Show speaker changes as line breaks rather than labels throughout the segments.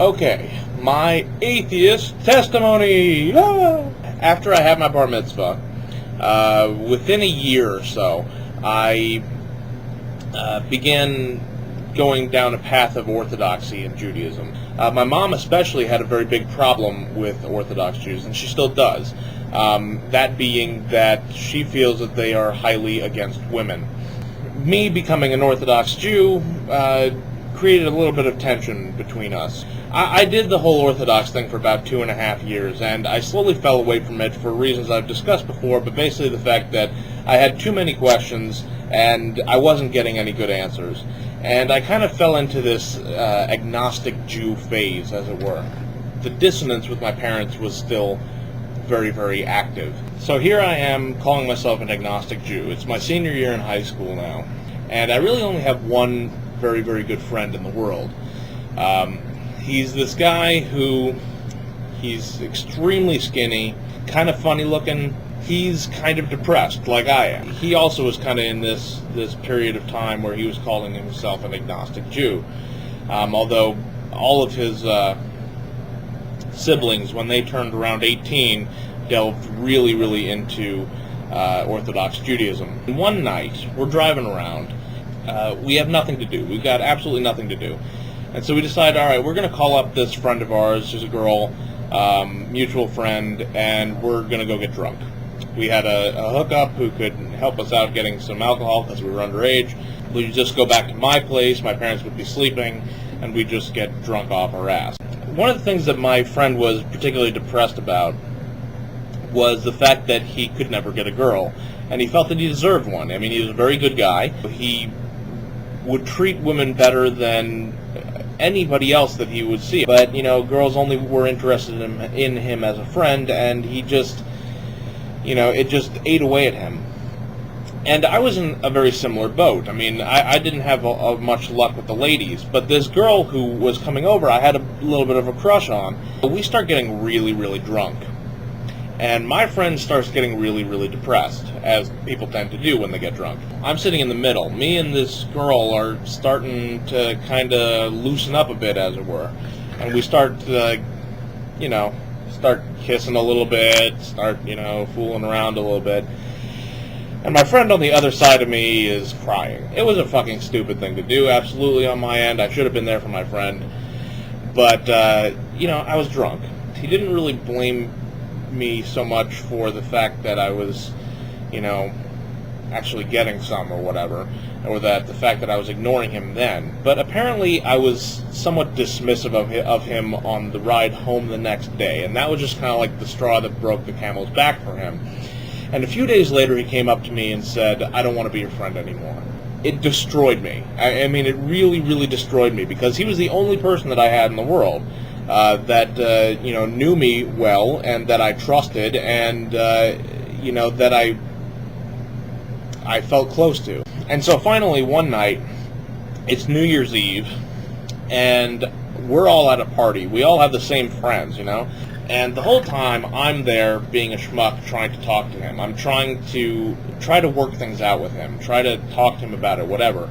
Okay, my atheist testimony! Ah! After I had my bar mitzvah, within a year or so, I began going down a path of orthodoxy in Judaism. My mom especially had a very big problem with Orthodox Jews, and she still does. That being that she feels that they are highly against women. Me becoming an Orthodox Jew created a little bit of tension between us. I did the whole Orthodox thing for about 2.5 years, and I slowly fell away from it for reasons I've discussed before, but basically the fact that I had too many questions and I wasn't getting any good answers. And I kind of fell into this agnostic Jew phase, as it were. The dissonance with my parents was still very, very active. So here I am calling myself an agnostic Jew. It's my senior year in high school now, and I really only have one very, very good friend in the world. He's this guy who, he's extremely skinny, kind of funny looking. He's kind of depressed, like I am. He also was kind of in this period of time where he was calling himself an agnostic Jew. Although all of his siblings, when they turned around 18, delved really, really into Orthodox Judaism. And one night, we're driving around. We have nothing to do. We've got absolutely nothing to do. And so we decided, all right, we're going to call up this friend of ours, who's a girl, mutual friend, and we're going to go get drunk. We had a hookup who could help us out getting some alcohol because we were underage. We'd just go back to my place, my parents would be sleeping, and we'd just get drunk off our ass. One of the things that my friend was particularly depressed about was the fact that he could never get a girl, and he felt that he deserved one. I mean, he was a very good guy. He would treat women better than anybody else that he would see. But, you know, girls only were interested in him as a friend, and he just, you know, it just ate away at him. And I was in a very similar boat. I mean, I didn't have much luck with the ladies, but this girl who was coming over, I had a little bit of a crush on. We start getting really, really drunk. And my friend starts getting really, really depressed, as people tend to do when they get drunk. I'm sitting in the middle. Me and this girl are starting to kind of loosen up a bit, as it were. And we start start kissing a little bit, start, fooling around a little bit. And my friend on the other side of me is crying. It was a fucking stupid thing to do, absolutely on my end. I should have been there for my friend. But, I was drunk. He didn't really blame me so much for the fact that I was, actually getting some or whatever, or that the fact that I was ignoring him then. But apparently I was somewhat dismissive of him on the ride home the next day, and that was just kind of like the straw that broke the camel's back for him. And a few days later he came up to me and said, "I don't want to be your friend anymore." It destroyed me. I mean, it really, really destroyed me, because he was the only person that I had in the world that knew me well, and that I trusted, and that I felt close to. And so finally one night, it's New Year's Eve, and we're all at a party. We all have the same friends, and the whole time I'm there being a schmuck trying to talk to him. I'm trying to work things out with him, try to talk to him about it, whatever.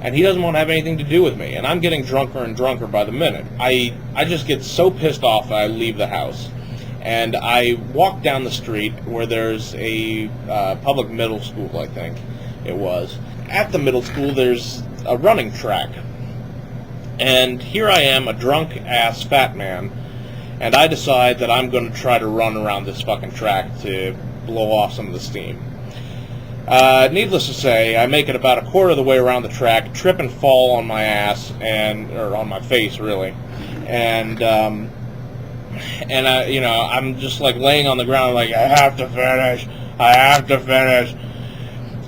And he doesn't want to have anything to do with me, and I'm getting drunker and drunker by the minute. I just get so pissed off that I leave the house. And I walk down the street where there's a public middle school, I think it was. At the middle school, there's a running track. And here I am, a drunk-ass fat man, and I decide that I'm going to try to run around this fucking track to blow off some of the steam. Needless to say, I make it about a quarter of the way around the track, trip and fall on my ass, or on my face, really. And I'm just like laying on the ground like, I have to finish.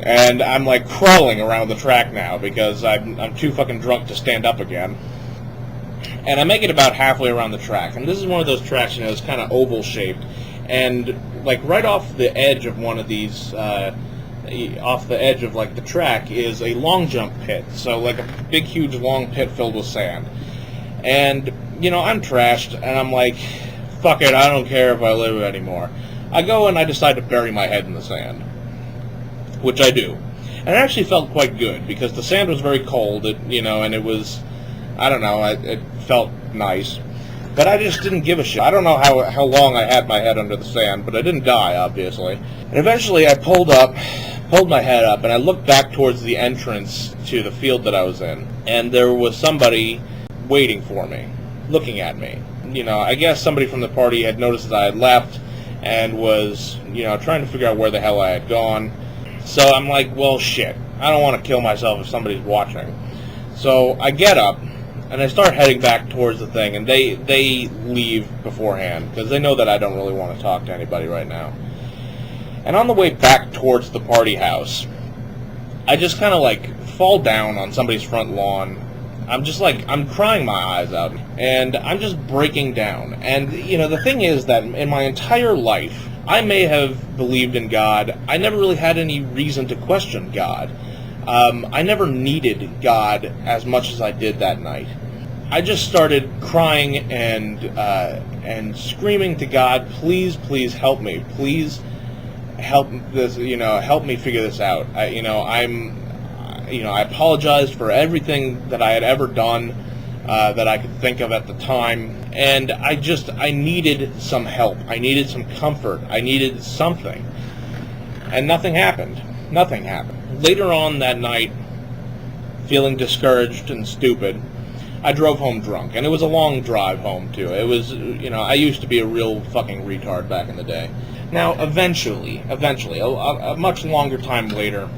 And I'm like crawling around the track now because I'm too fucking drunk to stand up again. And I make it about halfway around the track. And this is one of those tracks, it's kind of oval shaped. And like right off the edge of one of these, off the edge of like the track is a long jump pit. So like a big huge long pit filled with sand. And I'm trashed, and I'm like, fuck it, I don't care if I live anymore. I go and I decide to bury my head in the sand, which I do. And it actually felt quite good, because the sand was very cold, and it was, I don't know, it felt nice. But I just didn't give a shit. I don't know how long I had my head under the sand, but I didn't die, obviously. And eventually I pulled my head up, and I looked back towards the entrance to the field that I was in. And there was somebody waiting for me, looking at me. I guess somebody from the party had noticed that I had left and was, trying to figure out where the hell I had gone. So I'm like, well, shit. I don't want to kill myself if somebody's watching. So I get up, and I start heading back towards the thing, and they leave beforehand, because they know that I don't really want to talk to anybody right now. And on the way back towards the party house, I just kind of fall down on somebody's front lawn. I'm crying my eyes out, and I'm just breaking down. And, the thing is that in my entire life, I may have believed in God. I never really had any reason to question God. I never needed God as much as I did that night. I just started crying and screaming to God, please help me. Please help this, help me figure this out. I apologized for everything that I had ever done that I could think of at the time, and I needed some help. I needed some comfort. I needed something. And nothing happened. Nothing happened. Later on that night, feeling discouraged and stupid, I drove home drunk, and it was a long drive home, too. It was, I used to be a real fucking retard back in the day. Now, eventually, a much longer time later,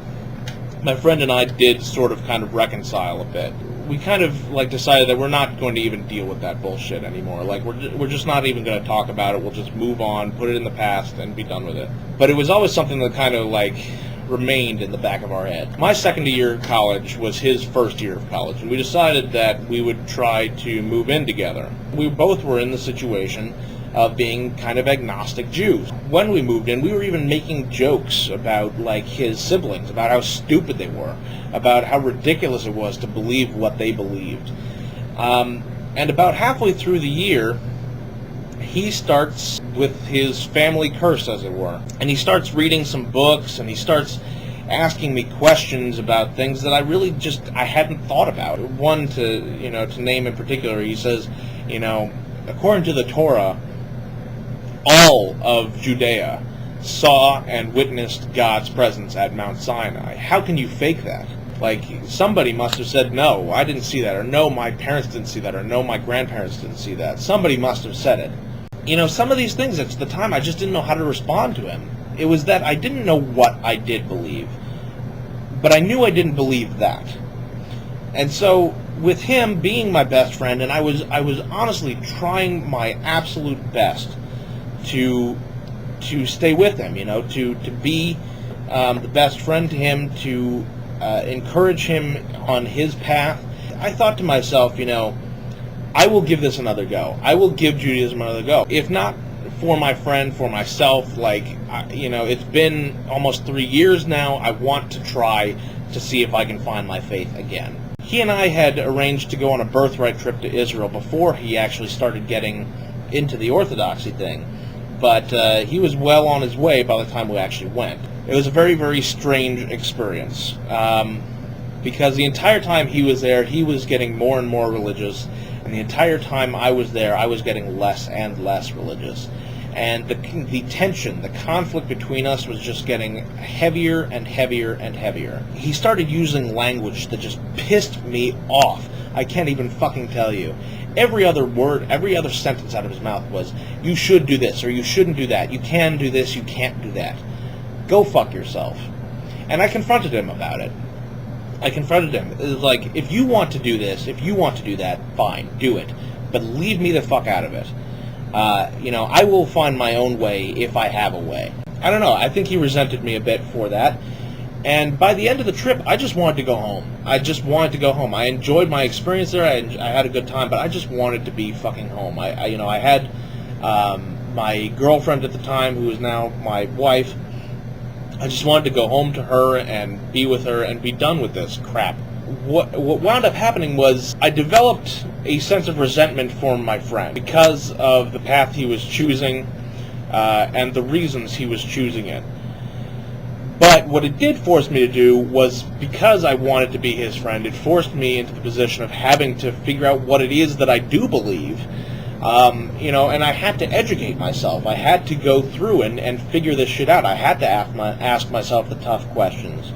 my friend and I did sort of kind of reconcile a bit. We kind of decided that we're not going to even deal with that bullshit anymore. We're just not even going to talk about it. We'll just move on, put it in the past, and be done with it. But it was always something that kind of remained in the back of our head. My second year of college was his first year of college, and we decided that we would try to move in together. We both were in the situation of being kind of agnostic Jews. When we moved in, we were even making jokes about his siblings, about how stupid they were, about how ridiculous it was to believe what they believed. And about halfway through the year, he starts with his family curse, as it were, and he starts reading some books, and he starts asking me questions about things that I hadn't thought about. One to name in particular, he says, according to the Torah, all of Judea saw and witnessed God's presence at Mount Sinai. How can you fake that? Somebody must have said, no, I didn't see that, or no, my parents didn't see that, or no, my grandparents didn't see that. Somebody must have said it. Some of these things, at the time, I just didn't know how to respond to him. It was that I didn't know what I did believe, but I knew I didn't believe that. And so, with him being my best friend, and I was honestly trying my absolute best to stay with him, to be the best friend to him, to encourage him on his path. I thought to myself, I will give this another go. I will give Judaism another go. If not for my friend, for myself, it's been almost 3 years now. I want to try to see if I can find my faith again. He and I had arranged to go on a birthright trip to Israel before he actually started getting into the Orthodoxy thing. But he was well on his way by the time we actually went. It was a very, very strange experience. Because the entire time he was there, he was getting more and more religious. And the entire time I was there, I was getting less and less religious. And the tension, the conflict between us was just getting heavier and heavier and heavier. He started using language that just pissed me off. I can't even fucking tell you. Every other word, every other sentence out of his mouth was, you should do this, or you shouldn't do that. You can do this, you can't do that. Go fuck yourself. And I confronted him about it. It was if you want to do this, if you want to do that, fine, do it. But leave me the fuck out of it. I will find my own way if I have a way. I don't know, I think he resented me a bit for that. And by the end of the trip, I just wanted to go home. I enjoyed my experience there. I had a good time, but I just wanted to be fucking home. I had my girlfriend at the time, who is now my wife. I just wanted to go home to her and be with her and be done with this crap. What wound up happening was I developed a sense of resentment for my friend because of the path he was choosing and the reasons he was choosing it. But what it did force me to do was, because I wanted to be his friend, it forced me into the position of having to figure out what it is that I do believe. And I had to educate myself. I had to go through and figure this shit out. I had to ask myself the tough questions.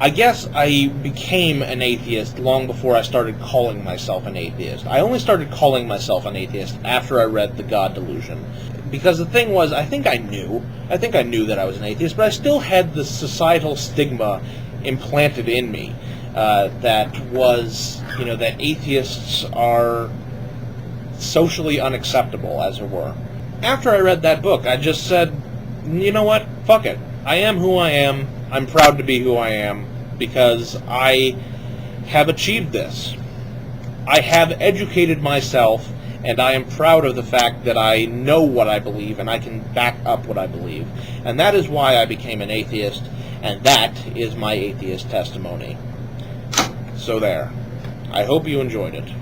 I guess I became an atheist long before I started calling myself an atheist. I only started calling myself an atheist after I read The God Delusion. Because the thing was, I think I knew that I was an atheist, but I still had the societal stigma implanted in me that was, that atheists are socially unacceptable, as it were. After I read that book, I just said, you know what, fuck it. I am who I am. I'm proud to be who I am because I have achieved this. I have educated myself, and I am proud of the fact that I know what I believe and I can back up what I believe. And that is why I became an atheist, and that is my atheist testimony. So there. I hope you enjoyed it.